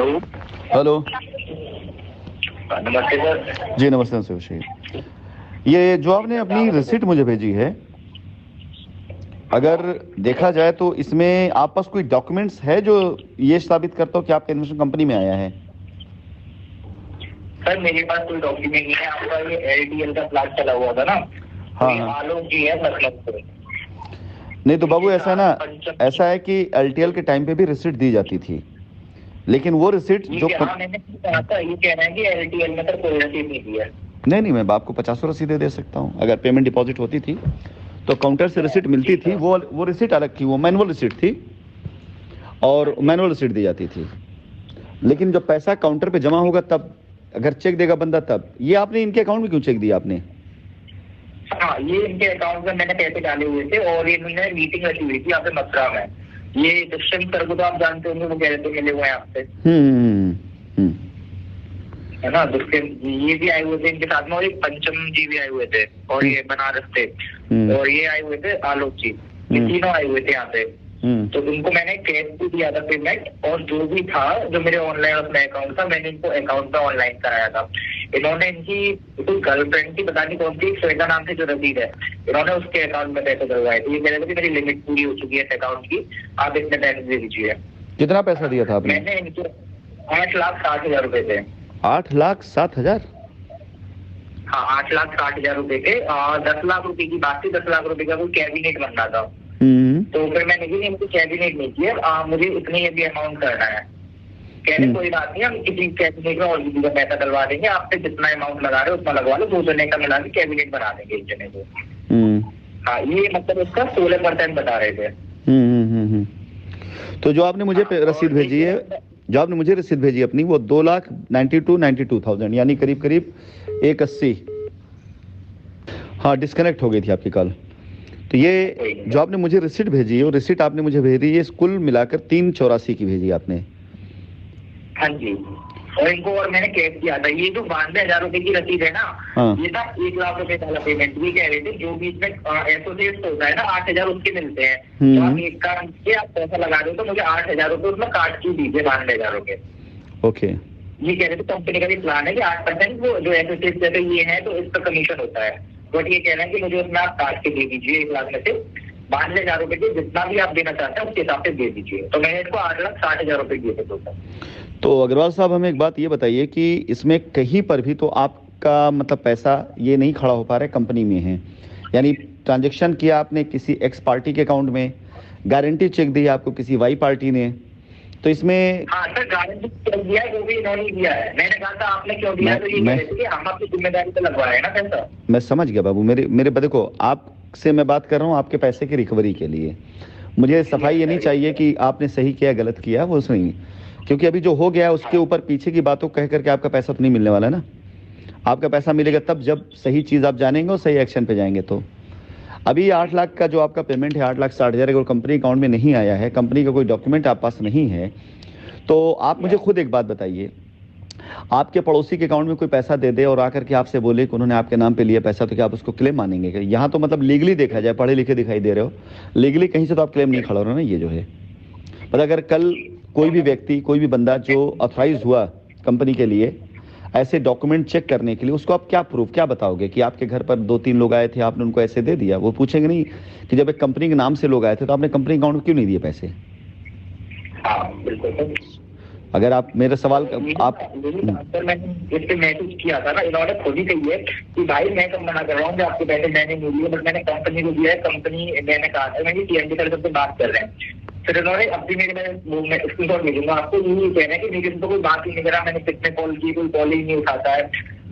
Hello. नमस्ते sir. जी नमस्ते शिव। ये जो आपने अपनी रिसिप्ट मुझे भेजी है, अगर देखा जाए तो इसमें आप पास कोई डॉक्यूमेंट्स है जो ये साबित करता हो कि आपका इन्वेस्टमेंट कंपनी में आया है? सर मेरे पास कोई डॉक्यूमेंट नहीं है। आपका ये एलटीएल का प्लाट चला हुआ था ना, हाँ ये हाँ। आलोक जी है मतलब से। नहीं तो बाबू ऐसा है ना, ऐसा है कि एलटीएल के टाइम पे भी रिसिप्ट दी जाती थी, लेकिन वो रिसिप्ट जो मैंने कहा था, ये कह रहे हैं कि एलटीएल में तो कोई रसीद नहीं दिया। नहीं, मैं आपको 50 रसीदें दे सकता हूँ। अगर पेमेंट डिपॉजिट होती थी तो काउंटर से रिसिप्ट मिलती थी, वो रिसिप्ट अलग थी, वो मैनुअल रिसिप्ट थी और मैनुअल रिसिप्ट दी जाती थी। लेकिन जब पैसा काउंटर पे जमा होगा तब, अगर चेक देगा बंदा तब। ये आपने इनके अकाउंट में क्यों चेक दिया आपने? हाँ, ये इनके अकाउंट में मैंने पैसे डाले हुए थे और इन्होंने मीटिंग रखी हुई थी यहाँ पे मथुरा में। ये दुष्यंत सर को तो आप जानते होंगे, वो कह रहे थे मिले हुए हैं आपसे, है ना। दुष्यंत ये भी आए हुए थे इनके साथ में, और एक पंचम जी भी आए हुए थे, और ये बनारस थे, और ये आए हुए थे आलोक जी। ये तीनों आए हुए थे यहाँ पे। तो उनको मैंने कैश भी दिया था पेमेंट, और जो भी था, जो मेरे ऑनलाइन अपना अकाउंट था, मैंने इनको अकाउंट पे ऑनलाइन कराया था। इन्होंने इनकी कोई गर्लफ्रेंड की पता नहीं कौन सी श्वेता नाम से जो रसीद है, इन्होंने उसके अकाउंट में पैसे डलवाए थे। ये कह रहे थे कि मेरी लिमिट पूरी हो चुकी है इस अकाउंट की, आप इतने पैसे दे दीजिए। कितना पैसा दिया था आपने? मैंने इनको 8,60,000 रुपए थे। 8,60,000? हाँ, 8,60,000 रुपए थे। 10 लाख रुपए की बात थी, 10 लाख रुपए का कोई कैबिनेट बनना था। तो फिर मैंने कहा इनको कैबिनेट नहीं किया, मुझे इतनी ये भी अमाउंट करना है। कह रहे कोई बात नहीं, हम किसी कैबिनेट में और किसी का पैसा डलवा देंगे, आप पे जितना अमाउंट लगा रहे हो उतना लगवा लो, 2 जने का मिला के कैबिनेट बना देंगे एक जने को। हाँ, ये मतलब उसका 16% बता रहे थे। तो जो आपने मुझे रसीद भेजी है, जो आपने मुझे रसीद भेजी अपनी, वो 2,92,000 यानी करीब करीब 180। हाँ, डिस्कनेक्ट हो गई थी आपकी कॉल। तो ये जो आपने मुझे रिसिप्ट भेजी है, वो रिसिप्ट आपने मुझे भेजी है कुल मिलाकर 384 की भेजी आपने। हाँ जी, और इनको और मैंने कैश किया था। ये जो 92,000 रुपए की रसीद है ना, हाँ। ये था 1 लाख रुपए वाला पेमेंट। ये कह रहे थे जो बीच में एसोसिएट होता है ना, 8,000 उसके मिलते हैं। तो आप एक काम कीजिए, आप पैसा लगा रहे हो तो मुझे 8,000 रुपए उसमें काट के दीजिए, 92,000 रुपए। ओके। ये कह रहे थे कंपनी का भी प्लान है कि 8% वो जो एसोसिएट जैसे ये है तो इसका कमीशन होता है, बट ये कह रहे हैं कि मुझे उसमें आप काट के दे दीजिए 1 लाख में से 92,000 रुपए के जितना भी आप देना चाहते हैं उसके हिसाब से दे दीजिए। तो मैंने इसको 8,60,000 रुपए दिए थे टोटल। तो अग्रवाल साहब, हमें एक बात ये बताइए कि इसमें कहीं पर भी तो आपका मतलब पैसा ये नहीं खड़ा हो पा रहा है, कंपनी में है, यानी ट्रांजैक्शन किया आपने किसी एक्स पार्टी के अकाउंट में, गारंटी चेक दी आपको किसी वाई पार्टी ने, तो इसमें हाँ सर, गारंटी चेक दिया है, वो भी इन्होंने दिया है। मैंने कहा था आपने क्यों दिया, तो ये कह रहे थे कि हम आपकी जिम्मेदारी पे लगवा रहे हैं ना पैसा। मैं समझ गया बाबू, मेरे देखो, आपसे मैं बात कर रहा हूँ आपके पैसे की रिकवरी के लिए। मुझे सफाई ये नहीं चाहिए कि आपने सही किया गलत किया, वो नहीं, क्योंकि अभी जो हो गया है उसके ऊपर पीछे की बातों कह करके आपका पैसा तो नहीं मिलने वाला ना। आपका पैसा मिलेगा तब जब सही चीज़ आप जानेंगे और सही एक्शन पे जाएंगे। तो अभी 8 लाख का जो आपका पेमेंट है, 8,60,000 अगर कंपनी अकाउंट में नहीं आया है, कंपनी का कोई डॉक्यूमेंट आप पास नहीं है, तो आप मुझे खुद एक बात बताइए, आपके पड़ोसी के अकाउंट में कोई पैसा दे दे और आकर के आपसे बोले कि उन्होंने आपके नाम पे लिया पैसा, तो क्या आप उसको क्लेम मानेंगे? यहाँ तो मतलब लीगली देखा जाए, पढ़े लिखे दिखाई दे रहे हो, लीगली कहीं से तो आप क्लेम नहीं खड़ा हो रहे ना। ये जो है, पर अगर कल कोई भी व्यक्ति, कोई भी बंदा जो ऑथराइज हुआ कंपनी के लिए ऐसे डॉक्यूमेंट चेक करने के लिए, उसको आप क्या प्रूफ, क्या बताओगे कि आपके घर पर 2-3 लोग आए थे, आपने उनको ऐसे दे दिया? वो पूछेंगे नहीं कि जब एक कंपनी के नाम से लोग आए थे तो आपने कंपनी अकाउंट में क्यों नहीं दिए पैसे? हाँ बिल्कुल। अगर आप मेरे सवाल आप सर, मैंने इस पे मैसेज किया था ना, इन्होंने खुद ही कही है कि भाई मैं कब मना कर रहा हूँ कि आपके पैसे मैंने नहीं लिए, बट मैंने कंपनी को दिया है। कंपनी मैंने कहा था, मैंने टीएमडी सर से बात कर रहे हैं। फिर इन्होंने अभी मैं स्क्रीनशॉट भेजूंगा आपको, यही कह रहे हैं कि मेरे से तो कोई बात ही नहीं करा, मैंने कितने कॉल की, कोई कॉल ही नहीं उठाता है।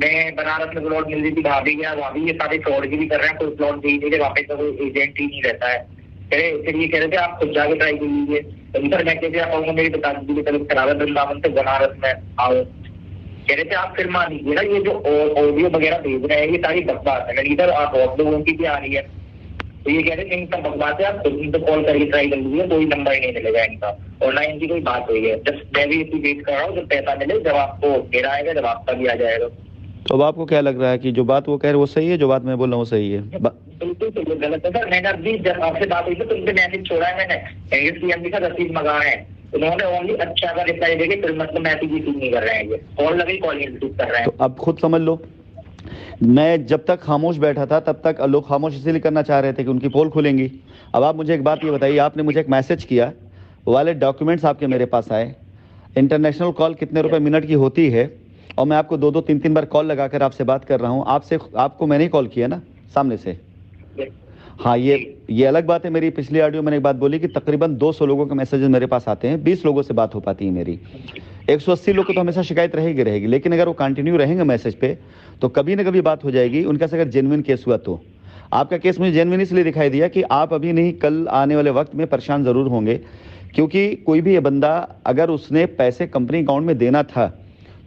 मैं बनारस में प्लॉट मिल रही थी, भाभी गया, वहाँ भी ये सारे फ्रॉड भी कर रहे हैं, कोई प्लॉट दे ही नहीं रहे, वहाँ पे तो कोई एजेंट ही नहीं रहता है। फिर ये कह रहे थे आप खुद जाके ट्राई कर लीजिए। सर मैं कैसे आऊंगा, मेरी बता दीजिए, कल खराब वृंदावन से बनारस में आऊँ। कह रहे थे आप फिर मान लीजिए ना, ये जो ऑडियो वगैरह भेज रहे हैं ये सारी बकवास है। इधर आप बहुत लोगों की भी आ रही है, तो ये कह रहे थे इनका बकवास है, आप खुद तो कॉल करके ट्राई कर लीजिए, कोई नंबर ही नहीं मिलेगा इनका, और ना इनकी कोई बात हुई है। जब मैं भी इसी वेट कर रहा हूँ, जब पैसा मिले, जब आपको मेरा आएगा, जब आपका भी आ जाएगा। तो अब आपको क्या लग रहा है कि जो बात वो कह रहे वो सही है, जो बात मैं बोल रहा हूँ वो सही है? बिल्कुल सही, गलत है सर। मैंने अभी जब आपसे बात हुई थी तो उनसे मैसेज छोड़ा है मैंने, सीएमडी का रसीद मंगाए हैं, उन्होंने ओनली अच्छा का रिप्लाई देके फिर मतलब मैसेज रिसीव नहीं कर रहे हैं, ये कॉल लगी कॉल नहीं रिसीव कर रहे हैं। तो अब खुद समझ लो, मैं जब तक खामोश बैठा था तब तक लोग खामोश इसीलिए करना चाह रहे थे कि उनकी पोल खुलेंगी। अब आप मुझे एक बात ये बताइए, आपने मुझे एक मैसेज किया, वाले डॉक्यूमेंट्स आपके मेरे पास आए, इंटरनेशनल कॉल कितने रुपए मिनट की होती है, और मैं आपको 2-2 3-3 बार कॉल लगाकर आपसे बात कर रहा हूँ, आपको मैंने ही कॉल किया ना सामने से। हाँ, ये अलग बात है। मेरी पिछली ऑडियो मैंने एक बात बोली कि तकरीबन 200 लोगों के मैसेजेस मेरे पास आते हैं, 20 लोगों से बात हो पाती है मेरी। 180 लोग को तो हमेशा शिकायत रहेगी, लेकिन अगर वो कंटिन्यू रहेंगे मैसेज पे तो कभी ना कभी बात हो जाएगी। उनका से अगर जेन्युइन केस हुआ तो आपका केस मुझे जेन्युइन इसलिए दिखाई दिया कि आप अभी नहीं, कल आने वाले वक्त में परेशान ज़रूर होंगे, क्योंकि कोई भी ये बंदा अगर उसने पैसे कंपनी अकाउंट में देना था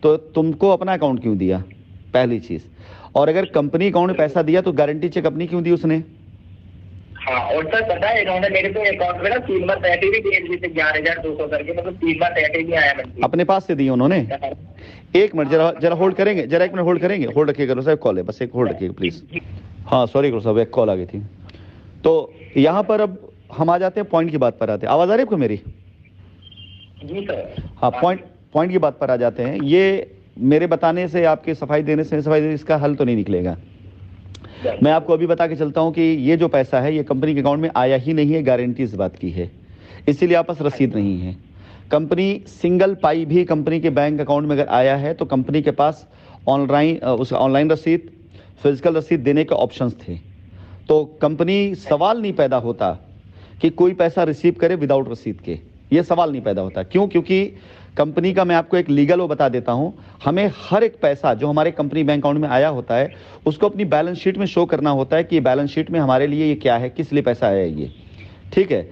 तो तुमको अपना अकाउंट क्यों दिया, पहली चीज़। और अगर कंपनी अकाउंट में पैसा दिया तो गारंटी चेक अपनी क्यों दी उसने। हाँ, और सर पता है इन्होंने मेरे को अकाउंट में ना 3 बार पैसे भी दिए, जैसे 11,200 करके, मतलब 3 बार पैसे भी आया मुझे अपने पास से दिए उन्होंने। एक मिनट जरा होल्ड करेंगे, जरा 1 मिनट होल्ड करेंगे, होल्ड रखिएगा करो साहब, कॉल है, बस एक होल्ड रखिएगा प्लीज। हाँ सॉरी करो साहब, एक कॉल आ गई थी। तो यहाँ पर अब हम आ जाते हैं पॉइंट की बात पर आते हैं। आवाज आ रही है आपको मेरी? जी सर। हाँ, पॉइंट की बात पर आ जाते हैं। ये मेरे बताने से, आपके सफाई देने से इसका हल तो नहीं निकलेगा। मैं आपको अभी बता के चलता हूं कि ये जो पैसा है ये कंपनी के अकाउंट में आया ही नहीं है, गारंटी इस बात की है, इसीलिए आपस रसीद नहीं है। कंपनी सिंगल पाई भी कंपनी के बैंक अकाउंट में अगर आया है तो कंपनी के पास ऑनलाइन रसीद, फिजिकल रसीद देने के ऑप्शंस थे। तो कंपनी सवाल नहीं पैदा होता कि कोई पैसा रिसीव करे विदाउट रसीद के, ये सवाल नहीं पैदा होता। क्यों? क्योंकि कंपनी का, मैं आपको एक लीगल वो बता देता हूं, हमें हर एक पैसा जो हमारे कंपनी बैंक अकाउंट में आया होता है उसको अपनी बैलेंस शीट में शो करना होता है कि बैलेंस शीट में हमारे लिए ये क्या है, किस लिए पैसा आया है ये, ठीक है।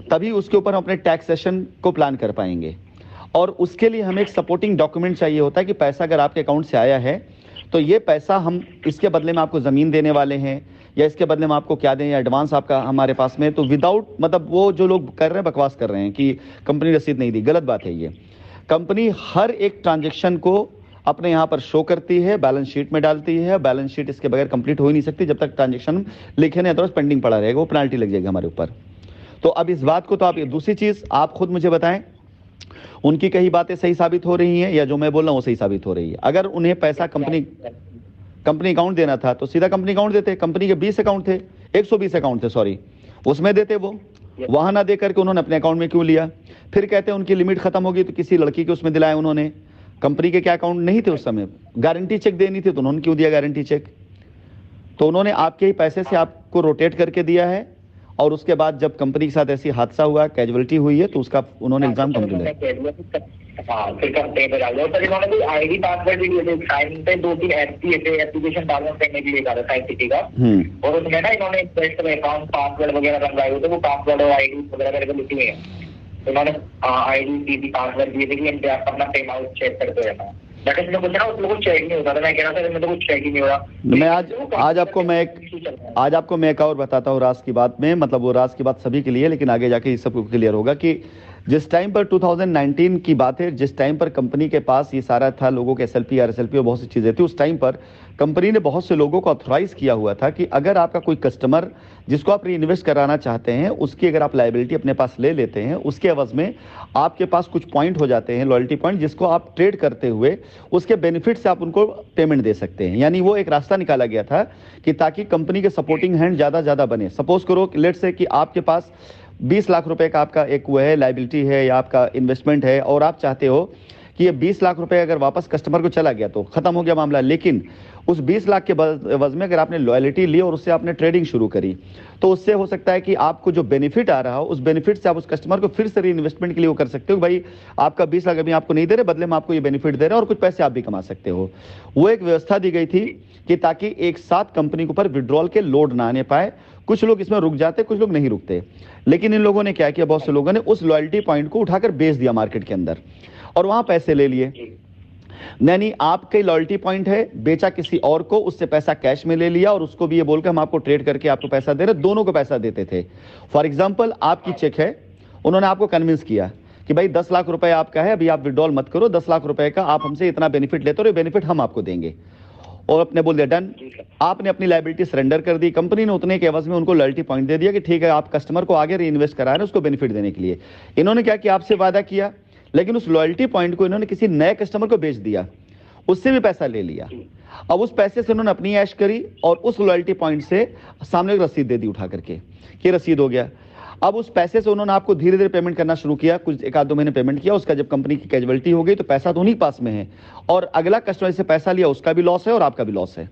तभी उसके ऊपर हम अपने टैक्सेशन को प्लान कर पाएंगे। और उसके लिए हमें एक सपोर्टिंग डॉक्यूमेंट चाहिए होता है कि पैसा अगर आपके अकाउंट से आया है तो ये पैसा हम इसके बदले में आपको ज़मीन देने वाले हैं, या इसके बदले में आपको क्या दें, या एडवांस आपका हमारे पास में। तो विदाउट, मतलब वो जो लोग कर रहे हैं बकवास कर रहे हैं कि कंपनी रसीद नहीं दी, गलत बात है ये। कंपनी हर एक ट्रांजैक्शन को अपने यहाँ पर शो करती है, बैलेंस शीट में डालती है। बैलेंस शीट इसके बगैर कंप्लीट हो ही नहीं सकती जब तक ट्रांजैक्शन लिखे नहीं, अदरवाइज पेंडिंग पड़ा रहेगा, वो पेनल्टी लग जाएगी हमारे ऊपर। तो अब इस बात को तो आप, दूसरी चीज आप खुद मुझे बताएं, उनकी कई बातें सही साबित हो रही हैं या जो मैं बोल रहा हूँ वो सही साबित हो रही है? अगर उन्हें पैसा कंपनी अकाउंट देना था तो सीधा कंपनी अकाउंट देते। कंपनी के 20 अकाउंट थे, 120 अकाउंट थे सॉरी, उसमें देते। वो वहां ना दे करके उन्होंने अपने अकाउंट में क्यों लिया? फिर कहते हैं उनकी लिमिट खत्म होगी तो किसी लड़की के उसमें दिलाया उन्होंने। कंपनी के क्या अकाउंट नहीं थे उस समय, गारंटी चेक देनी थी तो उन्होंने क्यों दिया गारंटी चेक? तो उन्होंने आपके ही पैसे से आपको रोटेट करके दिया है, और उसके बाद जब कंपनी के साथ ऐसी हादसा हुआ, कैजुअलिटी हुई है, तो उसका उन्होंने इल्जाम कंपनी लिया। हाँ, फिर कंपनी पे डाल दो। सर इन्होंने कोई आईडी पासवर्ड भी दिए थे, साइन पे 2-3 एप्लीकेशन डाउनलोड करने के लिए कहा था साइन सिटी का, और उसमें ना इन्होंने अकाउंट पासवर्ड वगैरह बनवाए हुए थे, वो पासवर्ड और आईडी वगैरह मेरे को लिखी हुई है। उन्होंने आईडी डी पासवर्ड दिए थे कि आप अपना पेम आउट चेक करते रहना। बट इसमें कुछ ना, उसमें कुछ चेक नहीं होता था। मैं कह रहा था इसमें तो कुछ चेक ही नहीं हो रहा। मैं आज आपको मैं एक और बताता हूँ राज की बात में, मतलब वो राज की बात सभी के लिए, लेकिन आगे जाके ये सब क्लियर होगा कि जिस टाइम पर 2019 की बात है, जिस टाइम पर कंपनी के पास ये सारा था, लोगों के SLP RSLP और बहुत सी चीज़ें थी, उस टाइम पर कंपनी ने बहुत से लोगों को ऑथराइज किया हुआ था कि अगर आपका कोई कस्टमर जिसको आप री इन्वेस्ट कराना चाहते हैं, उसकी अगर आप लायबिलिटी अपने पास ले लेते हैं, उसके एवज में आपके पास कुछ पॉइंट हो जाते हैं, लॉयल्टी पॉइंट, जिसको आप ट्रेड करते हुए उसके बेनिफिट से आप उनको पेमेंट दे सकते हैं। यानी वो एक रास्ता निकाला गया था कि ताकि कंपनी के सपोर्टिंग हैंड ज़्यादा बने। सपोज करो लेट्स से कि आपके पास 20 लाख रुपए का आपका एक वो है, लायबिलिटी है या आपका इन्वेस्टमेंट है, और आप चाहते हो कि ये 20 लाख रुपए अगर वापस कस्टमर को चला गया तो खत्म हो गया मामला। लेकिन उस 20 लाख के एवज में अगर आपने लॉयल्टी ली और उससे आपने ट्रेडिंग शुरू करी, तो उससे हो सकता है कि आपको जो बेनिफिट आ रहा हो, उस बेनिफिट से आप उस कस्टमर को फिर से री इन्वेस्टमेंट के लिए वो कर सकते हो। भाई आपका 20 लाख अभी आपको नहीं दे रहे, बदले में आपको ये बेनिफिट दे रहे हैं और कुछ पैसे आप भी कमा सकते हो। वो एक व्यवस्था दी गई थी कि ताकि एक साथ कंपनी के ऊपर विड्रॉल के लोड ना आने पाए। कुछ लोग इसमें रुक जाते, कुछ लोग नहीं रुकते, लेकिन इन लोगों ने क्या किया, बहुत से लोगों ने उस लॉयल्टी पॉइंट को उठाकर बेच दिया मार्केट के अंदर और वहां पैसे ले लिए। यानी आपके लॉयल्टी पॉइंट है, बेचा किसी और को, उससे पैसा कैश में ले लिया और उसको भी ये बोलकर हम आपको ट्रेड करके आपको पैसा दे रहे, दोनों को पैसा देते थे। फॉर एग्जांपल आपकी चेक है, उन्होंने आपको कन्विंस किया कि भाई 10 लाख रुपए आपका है, अभी आप विड्रॉल मत करो, 10 लाख रुपए का आप हमसे इतना बेनिफिट लेते हो, ये बेनिफिट हम आपको देंगे। और अपने बोल दिया डन, आपने अपनी लायबिलिटी सरेंडर कर दी, कंपनी ने उतने के एवज में उनको लॉयल्टी पॉइंट दे दिया कि ठीक है आप कस्टमर को आगे री इन्वेस्ट करा रहे हैं उसको बेनिफिट देने के लिए। इन्होंने क्या किया, आपसे वादा किया, लेकिन उस लॉयल्टी पॉइंट को इन्होंने किसी नए कस्टमर को बेच दिया, उससे भी पैसा ले लिया। अब उस पैसे से उन्होंने अपनी ऐश करी और उस लॉयल्टी पॉइंट से सामने एक रसीद दे दी उठा करके कि रसीद हो गया। अब उस पैसे से उन्होंने आपको धीरे धीरे पेमेंट करना शुरू किया, कुछ 1-2 महीने पेमेंट किया, उसका जब कंपनी की कैजुअलिटी हो गई तो पैसा तो उन्हीं पास में है, और अगला कस्टमर से पैसा लिया उसका भी लॉस है और आपका भी लॉस है।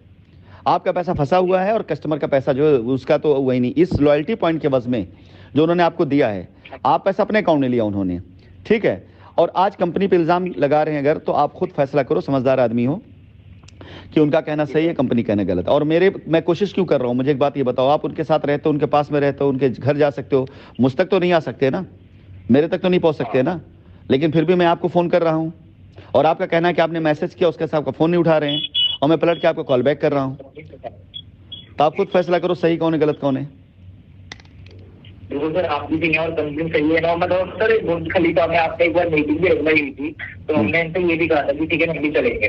आपका पैसा फंसा हुआ है और कस्टमर का पैसा जो है उसका तो वही नहीं। इस लॉयल्टी पॉइंट के वजह में जो उन्होंने आपको दिया है, आप पैसा अपने अकाउंट में लिया उन्होंने, ठीक है, और आज कंपनी पे इल्जाम लगा रहे हैं अगर, तो आप खुद फैसला करो, समझदार आदमी हो, कि उनका कहना सही है, कंपनी कहना गलत। और मैं कोशिश क्यों कर रहा हूं, मुझे एक बात ये बताओ, आप उनके साथ रहते हो, उनके पास में रहते हो, उनके घर जा सकते हो, मुझ तक तो नहीं आ सकते ना, मेरे तक तो नहीं पहुंच सकते ना, लेकिन फिर भी मैं आपको फोन कर रहा हूं और आपका कहना है कि आपने मैसेज किया, उसके साथ आपका फोन नहीं उठा रहे हैं और मैं पलट के आपको कॉल बैक कर रहा हूं। तो आप खुद फैसला करो सही कौन है गलत कौन है। बिल्कुल सर, आप भी सही हैं और कंपनी सही है ना। मतलब सर बुर्ज खलीफा में आपने एक बार मीटिंग भी रखवाई हुई थी, तो हमने इनसे ये भी कहा था कि ठीक है हम भी चलेंगे,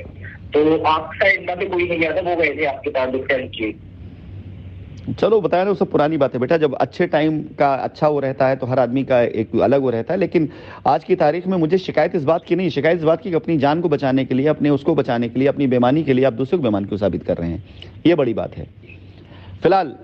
तो आपका इंडिया पे कोई नहीं गया था, वो गए थे आपके पास डिस्टेंस की। चलो बताया ना, वो सब पुरानी बात है बेटा, जब अच्छे टाइम का अच्छा वो रहता है तो हर आदमी का एक अलग वो रहता है, लेकिन आज की तारीख में मुझे शिकायत इस बात की नहीं, शिकायत इस बात की कि अपनी जान को बचाने के लिए, अपने उसको बचाने के लिए, अपनी बेईमानी के लिए आप दूसरे को बेईमान क्यों साबित कर रहे हैं, ये बड़ी बात है। फिलहाल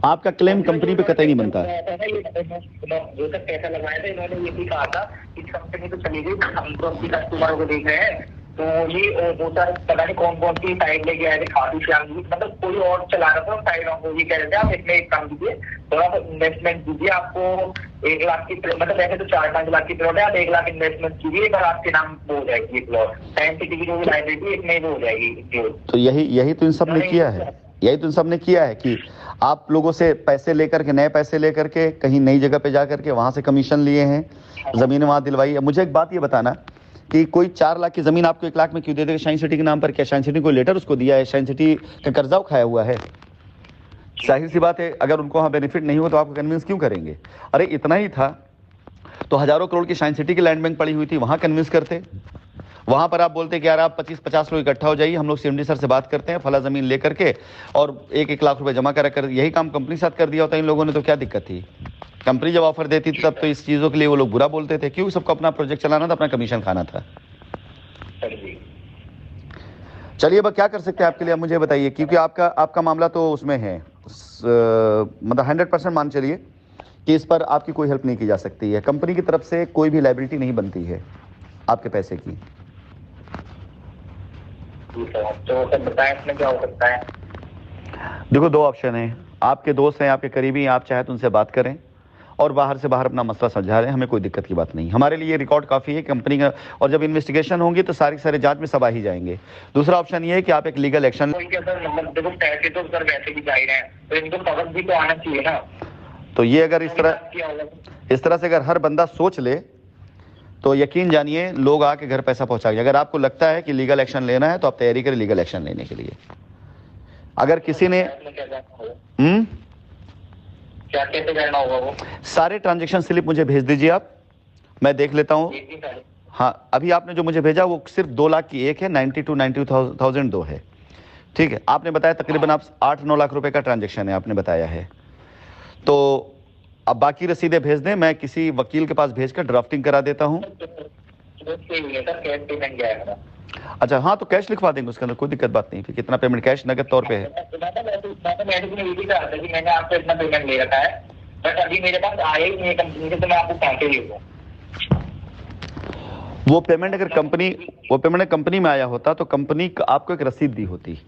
आपका क्लेम कंपनी पे कतई नहीं बनता। जो तक पैसा लगाया था इन्होंने ये भी कहा था कि कंपनी तो चली गई, हम तो अपनी कस्टमरों को देख रहे हैं, तो ये होता है पता नहीं कौन कौन सी साइड लेके आए थे, खाटू श्याम जी, मतलब कोई और चला रहा था साइड को, ये कह रहे थे आप इसमें एक काम कीजिए, थोड़ा सा इन्वेस्टमेंट कीजिए, आपको 1 लाख की मतलब वैसे तो 4-5 लाख की प्लॉट है, आप 1 लाख इन्वेस्टमेंट कीजिए, अगर आपके नाम वो हो जाएगी प्लॉट, साइंस सिटी की जो भी लाइब्रेरी इसमें वो हो जाएगी। तो यही तो इन सब ने किया है, यही तो इन सब ने किया है कि आप लोगों से पैसे लेकर के, नए पैसे लेकर के कहीं नई जगह पे जा करके वहां से कमीशन लिए हैं, जमीन वहां दिलवाई है। मुझे एक बात ये बताना कि कोई 4 लाख की जमीन आपको 1 लाख में क्यों दे देगा शाइन सिटी के नाम पर? क्या शाइन सिटी को लेटर उसको दिया है? शाइन सिटी का कर्जा उठाया हुआ है? जाहिर सी बात है, अगर उनको वहां बेनिफिट नहीं हो तो आपको कन्विंस क्यों करेंगे? अरे इतना ही था तो हजारों करोड़ की शाइन सिटी की लैंड बैंक पड़ी हुई थी, वहां कन्विंस करते, वहां पर आप बोलते कि यार आप 25-50 लोग इकट्ठा हो जाइए, हम लोग सीएमडी सर से बात करते हैं, फला जमीन लेकर के और 1-1 लाख रुपए जमा करा कर, यही काम कंपनी साथ कर दिया होता इन लोगों ने, तो क्या दिक्कत थी? कंपनी जब ऑफर देती थी तब तो इस चीजों के लिए वो लोग बुरा बोलते थे, क्यों? सबको अपना प्रोजेक्ट चलाना था, अपना कमीशन खाना था। चलिए अब क्या कर सकते हैं आपके लिए, मुझे बताइए, क्योंकि आपका मामला तो उसमें है, मतलब 100% मान चलिए कि इस पर आपकी कोई हेल्प नहीं की जा सकती है, कंपनी की तरफ से कोई भी लायबिलिटी नहीं बनती है आपके पैसे की। तो सर बताएं इसमें क्या हो सकता है? देखो 2 ऑप्शन है, आपके दोस्त हैं, आपके करीबी हैं, आप चाहे तो उनसे बात करें और बाहर से बाहर अपना मसला समझा रहे हैं, हमें कोई दिक्कत की बात नहीं, हमारे लिए रिकॉर्ड काफ़ी है कंपनी का, और जब इन्वेस्टिगेशन होंगी तो सारे जांच में सब आ ही जाएंगे। दूसरा ऑप्शन ये है कि आप एक लीगल एक्शन, देखो पैसे तो सर वैसे भी जा ही रहे हैं, तो इनको पकड़ भी तो आना चाहिए ना। तो ये अगर इस तरह से अगर हर बंदा सोच ले तो यकीन जानिए लोग आके घर पैसा पहुंचाएंगे। अगर आपको लगता है कि लीगल एक्शन लेना है तो आप तैयारी करें लीगल एक्शन लेने के लिए। अगर किसी ने क्या कैसे करना होगा वो? सारे ट्रांजैक्शन स्लिप मुझे भेज दीजिए आप, मैं देख लेता हूँ। हाँ, अभी आपने जो मुझे भेजा वो सिर्फ 2 लाख की एक है, 92,000 2 है, ठीक है। आपने बताया तकरीबन आप 8-9 लाख रुपए का ट्रांजैक्शन है आपने बताया है, तो अब बाकी रसीदें भेज दें, मैं किसी वकील के पास भेजकर ड्राफ्टिंग करा देता हूँ। अच्छा हाँ, तो कैश लिखवा देंगे, उसके अंदर कोई दिक्कत बात नहीं। फिर कितना पेमेंट कैश नगद तौर पे है? मैंने आपसे इतना पेमेंट ले रखा है, बट अभी मेरे पास आया ही नहीं है कंपनी से, तो मैं आपको पैसे दे दूँ। वो पेमेंट अगर कंपनी में आया होता तो कंपनी आपको एक रसीद दी होती।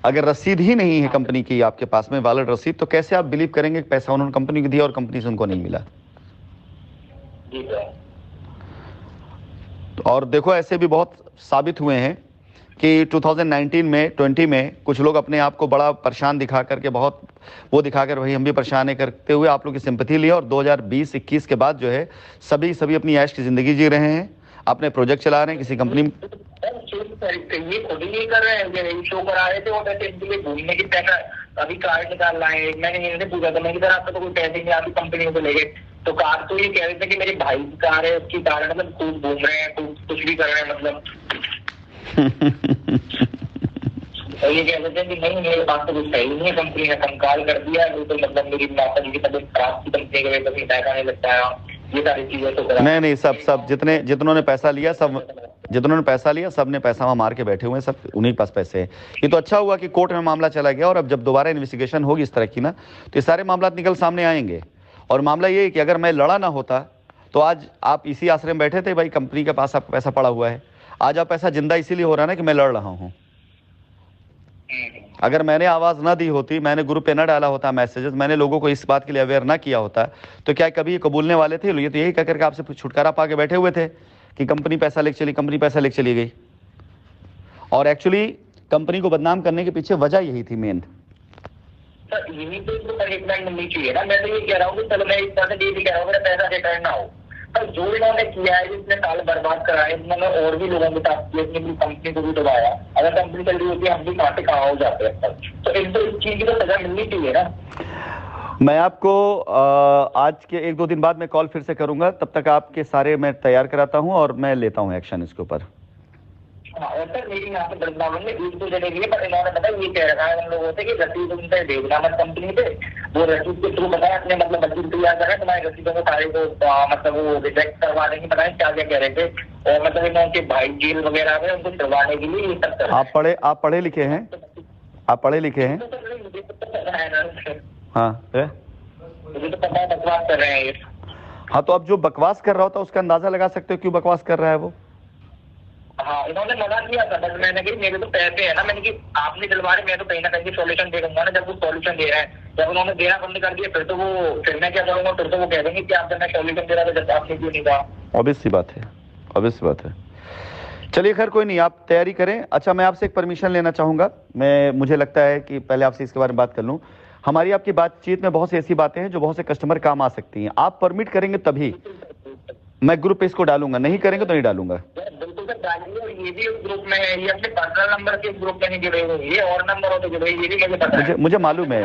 अगर रसीद ही नहीं है कंपनी की आपके पास में, वैलिड रसीद, तो कैसे आप बिलीव करेंगे कि पैसा उन्होंने कंपनी को दिया और कंपनी से उनको नहीं मिला? और देखो ऐसे भी बहुत साबित हुए हैं कि 2019 में 20 में कुछ लोग अपने आप को बड़ा परेशान दिखा करके, बहुत वो दिखाकर भाई हम भी परेशान है करते हुए आप लोग की सिंपैथी लिया, और 2020-21 के बाद जो है सभी अपनी ऐश की जिंदगी जी रहे हैं, अपने प्रोजेक्ट चला रहे हैं किसी कंपनी में। ये खुद ही नहीं कर रहे हैं, शो करा रहे थे वो पैसे इनके लिए घूमने की पैसा, अभी कार्ड निकाल रहे हैं। मैंने इनसे पूछा था, मैं आपका तो कोई पैसे नहीं, आपकी कंपनी को ले गए, तो कार तो ये कह रहे थे कि मेरे भाई की कार है, उसकी कार है, मतलब खूब घूम रहे हैं, कुछ भी कर रहे हैं, मतलब और ये कह देते हैं कि नहीं मेरे पास तो कुछ सही नहीं है, कंपनी ने कंकाल कर दिया, तो मतलब मेरी माता जी की तबीयत खराब थी, कंपनी की वजह से पैसा नहीं लगता है, ये सारी चीजें तो करा। नहीं नहीं, सब जितनों ने पैसा लिया सब ने पैसा वहाँ मार के बैठे हुए हैं, सब उन्हीं के पास पैसे हैं। ये तो अच्छा हुआ कि कोर्ट में मामला चला गया, और अब जब दोबारा इन्वेस्टिगेशन होगी इस तरह की ना, तो ये सारे मामला निकल सामने आएंगे। और मामला ये है कि अगर मैं लड़ा ना होता तो आज आप इसी आश्रय में बैठे थे, भाई कंपनी के पास आपका पैसा पड़ा हुआ है। आज आप पैसा जिंदा इसीलिए हो रहा है ना कि मैं लड़ रहा हूँ। अगर मैंने आवाज़ ना दी होती, मैंने ग्रुप पे ना डाला होता मैसेजेस, मैंने लोगों को इस बात के लिए अवेयर ना किया होता, तो क्या कभी ये कबूलने वाले थे? ये तो यही कह करके आपसे छुटकारा पा के बैठे हुए थे कि कंपनी पैसा लेके चली, कंपनी पैसा लेके चली गई। और एक्चुअली कंपनी को बदनाम करने के पीछे वजह यही थी मेन। सर यही तो इसको पनिशमेंट मिलनी चाहिए ना। मैं तो ये कह रहा हूँ कि चलो मैं इस तरह से ये भी कह रहा हूँ मेरा पैसा रिटर्न ना हो, पर जो इन्होंने किया है, इतने साल बर्बाद कराए, इन्होंने और भी लोगों के साथ किया, इतनी कंपनी को भी दबाया। अगर कंपनी चल रही होती है हम भी कहाँ से कहाँ हो जाते हैं। तो इस चीज की तो सजा मिलनी चाहिए ना। मैं आपको आज के 1-2 दिन बाद मैं कॉल फिर से करूंगा, तब तक आपके सारे मैं तैयार कराता हूं और मैं लेता हूं एक्शन इसके ऊपर। हाँ, और सर मेरी यहाँ पे वृंदावन में 1-2 जगह गई है, पर इन्होंने पता ये कह रखा है उन लोगों से कि रसीद उनसे भेजना मत कंपनी पे, वो रसीद के थ्रू पता है अपने मतलब वकील तैयार कर रहे हैं, तुम्हारी रसीदों को सारे को मतलब वो रिजेक्ट करवा देंगे, पता है क्या क्या कह रहे थे। और मतलब इनके भाई जेल वगैरह में उनको छुड़वाने के लिए ये सब कर। आप पढ़े लिखे हैं? आप पढ़े लिखे हैं? मुझे तो पता है ना। हाँ, मुझे तो पता है बकवास कर रहे हैं ये। हाँ, तो अब जो बकवास कर रहा होता है उसका अंदाजा लगा सकते हो क्यों बकवास कर रहा है वो। हाँ, इन्होंने मना किया था, बस मैंने कही मेरे तो पैसे है ना, मैंने कि आप दिलवा रहे, मैं तो कहीं ना कहीं सॉल्यूशन दे दूंगा ना। जब वो सॉल्यूशन दे रहे हैं, जब उन्होंने देना बंद कर दिया, फिर मैं क्या करूंगा? फिर तो वो कह देंगे कि आप जब मैं सॉल्यूशन दे रहा था जब आपने क्यों नहीं कहा। ऑब्वियस सी बात है। चलिए खैर कोई नहीं, आप तैयारी करें। अच्छा, मैं आपसे एक परमिशन लेना चाहूंगा। मुझे लगता है कि पहले आपसे इसके बारे में बात कर लूं। हमारी आपकी बातचीत में बहुत सी ऐसी बातें हैं जो बहुत से कस्टमर काम आ सकती हैं। आप परमिट करेंगे तभी मैं ग्रुप पे इसको डालूंगा, नहीं करेंगे तो नहीं डालूंगा। बिल्कुल सर डालिए, ये भी ग्रुप में है, ये अपने पर्सनल नंबर के ग्रुप में नहीं जुड़े हुए, ये और नंबर हो तो जुड़े, ये भी मुझे पता है। मुझे मालूम है,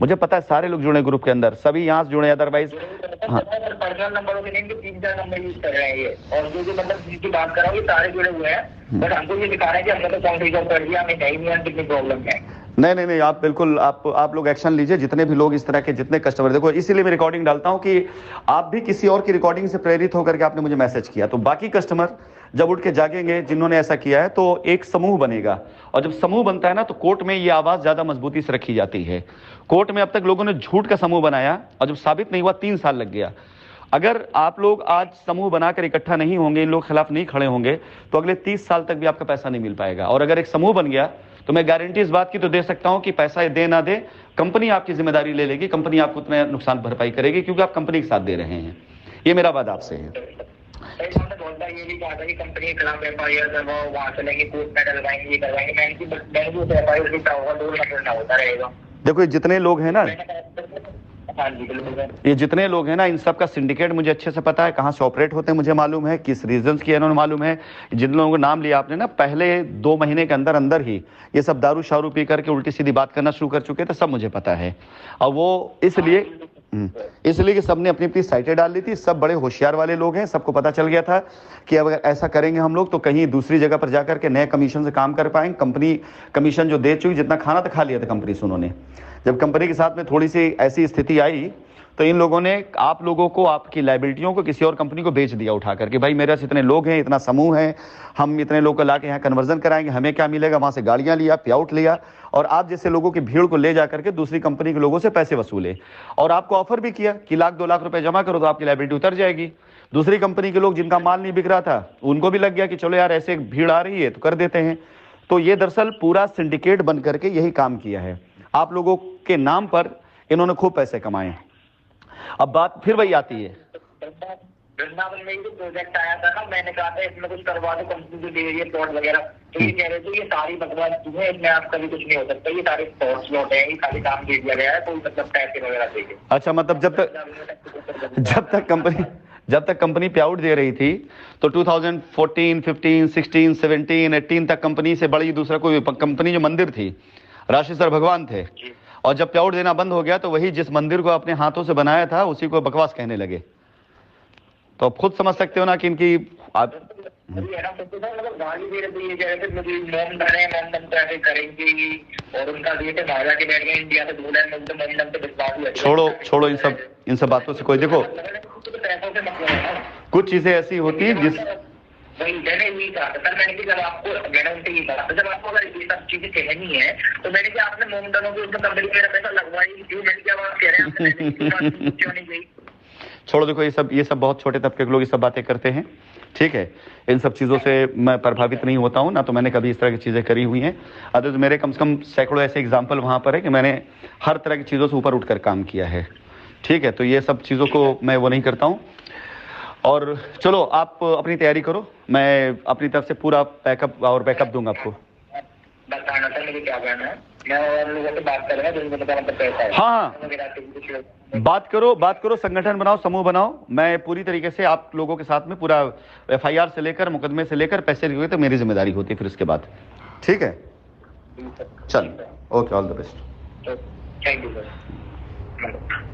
मुझे पता है, सारे लोग जुड़े ग्रुप के अंदर, सभी यहाँ से जुड़े, अदरवाइज हाँ। पर्सनल नंबरों के नहीं 3-4 नंबर यूज कर रहे हैं ये, और जो मतलब जिसकी बात कर रहा हूँ ये सारे जुड़े हुए हैं, बट हमको ये दिखा रहे हैं कि हमने तो काउंट रिजॉल्व कर दिया, हमें नहीं कितनी प्रॉब्लम है। नहीं, आप बिल्कुल आप लोग एक्शन लीजिए। जितने भी लोग इस तरह के जितने कस्टमर, देखो इसीलिए मैं रिकॉर्डिंग डालता हूं कि आप भी किसी और की रिकॉर्डिंग से प्रेरित होकर के आपने मुझे मैसेज किया, तो बाकी कस्टमर जब उठ के जागेंगे जिन्होंने ऐसा किया है तो एक समूह बनेगा, और जब समूह बनता है ना तो कोर्ट में ये आवाज ज्यादा मजबूती से रखी जाती है। कोर्ट में अब तक लोगों ने झूठ का समूह बनाया और जब साबित नहीं हुआ 3 साल लग गया। अगर आप लोग आज समूह बनाकर इकट्ठा नहीं होंगे, इन लोग खिलाफ नहीं खड़े होंगे, तो अगले 30 साल तक भी आपका पैसा नहीं मिल पाएगा। और अगर एक समूह बन गया तो मैं गारंटी इस बात की तो दे सकता हूं कि पैसा दे ना दे, कंपनी आपकी जिम्मेदारी ले लेगी, कंपनी आपको उतना नुकसान भरपाई करेगी, क्योंकि आप कंपनी के साथ दे रहे हैं। ये मेरा वादा आपसे है। ये भी कहा था कि कंपनी के खिलाफ एफआईआर करवाओ, वहां चलेंगे कोर्ट में डलवाएंगे, ये करवाएंगे। मैंने भी एफआईआर भी होगा, 2 महीना होता रहेगा। देखो ये जितने लोग हैं ना, हाँ जी बिल्कुल, ये जितने लोग हैं ना, इन सब का सिंडिकेट मुझे अच्छे से पता है, कहाँ से ऑपरेट होते हैं मुझे मालूम है, किस रीजंस की इन्होंने मालूम है। जिन लोगों का नाम लिया आपने ना, पहले 2 महीने के अंदर अंदर ही ये सब दारू शारू पी करके उल्टी सीधी बात करना शुरू कर चुके थे, सब मुझे पता है। और वो इसलिए कि सबने अपनी अपनी साइटें डाल ली थी, सब बड़े होशियार वाले लोग हैं, सबको पता चल गया था कि अगर ऐसा करेंगे हम लोग तो कहीं दूसरी जगह पर जाकर के नए कमीशन से काम कर पाएंगे। कंपनी कमीशन जो दे चुकी, जितना खाना तो खा लिया था कंपनी से उन्होंने। जब कंपनी के साथ में थोड़ी सी ऐसी स्थिति आई तो इन लोगों ने आप लोगों को, आपकी लायबिलिटियों को किसी और कंपनी को बेच दिया उठा करके। भाई मेरे पास इतने लोग हैं, इतना समूह है, हम इतने लोग को ला के यहाँ कन्वर्जन कराएंगे, हमें क्या मिलेगा। वहां से गाड़ियां लिया, पे-आउट लिया, और आप जैसे लोगों की भीड़ को ले जाकर के दूसरी कंपनी के लोगों से पैसे वसूले, और आपको ऑफर भी किया कि 1-2 लाख रुपए जमा करो तो आपकी लायबिलिटी उतर जाएगी। दूसरी कंपनी के लोग जिनका माल नहीं बिक रहा था उनको भी लग गया कि चलो यार ऐसे भीड़ आ रही है तो कर देते हैं। तो ये दरअसल पूरा सिंडिकेट बन करके यही काम किया है। आप लोगों के नाम पर इन्होंने खूब पैसे कमाए। अब बात फिर वही आती है, वृंदावन में जो प्रोजेक्ट आया था ना, मैंने कहा था इसमें कुछ करवा दो, कंपनी जो दे रही है प्लॉट वगैरह, तो ये कह रहे थे ये सारी बकवास है, इसमें आपका भी कुछ नहीं हो सकता, ये सारे प्लॉट है, ये खाली काम दे दिया गया है, कोई मतलब पैसे वगैरह देंगे। अच्छा, मतलब जब तक कंपनी पे आउट दे रही थी तो 2014, 15, 16, 17, 18 तक कंपनी से बड़ी दूसरा कोई कंपनी जो मंदिर थी, राशेश्वर भगवान थे, और जब पे आउट देना बंद हो गया तो वही जिस मंदिर को अपने हाथों से बनाया था उसी को बकवास कहने लगे। तो आप खुद समझ सकते हो ना कि इनकी अभी है ना सोचो था, मतलब गाली दे रहे थे, ये कह रहे थे मुझे मोमडन ट्रैफिक करेंगे, और उनका ये थे बाहर के बैठ गए इंडिया से 2 लाइन में, तो मोमडन पे विश्वास हुआ। छोड़ो इन सब बातों से कोई, देखो पैसों से मतलब है ना, कुछ चीजें ऐसी होती हैं जिस वही मैंने यही कहा था सर, मैंने कि जब आपको, मैंने उनसे ये कहा था जब आपको अगर ये सब चीजें कहनी है तो मैंने क्या आपने मोमडनों की उसमें कंपनी मेरा पैसा लगवाई क्यों, मैंने क्या बात कह रहे हैं आपने क्यों नहीं गई। छोड़ो, देखो ये सब बहुत छोटे तबके के लोग ये सब बातें करते हैं, ठीक है। इन सब चीज़ों से मैं प्रभावित नहीं होता हूँ ना, तो मैंने कभी इस तरह की चीज़ें करी हुई हैं। अदर तो मेरे कम से कम सैकड़ों ऐसे एग्जाम्पल वहाँ पर है कि मैंने हर तरह की चीज़ों से ऊपर उठकर काम किया है, ठीक है। तो ये सब चीज़ों को मैं वो नहीं करता हूँ। और चलो आप अपनी तैयारी करो, मैं अपनी तरफ से पूरा बैकअप दूंगा आपको। बताना सर मुझे क्या करना है, मैं और लोगों से बात कर रहा हूँ जिनको मतलब पैसा है। हाँ, बात करो, संगठन बनाओ, समूह बनाओ। मैं पूरी तरीके से आप लोगों के साथ में पूरा FIR से लेकर मुकदमे से लेकर पैसे की तो मेरी जिम्मेदारी होती है फिर उसके बाद, ठीक है। चल, okay, all the best. Thank you sir.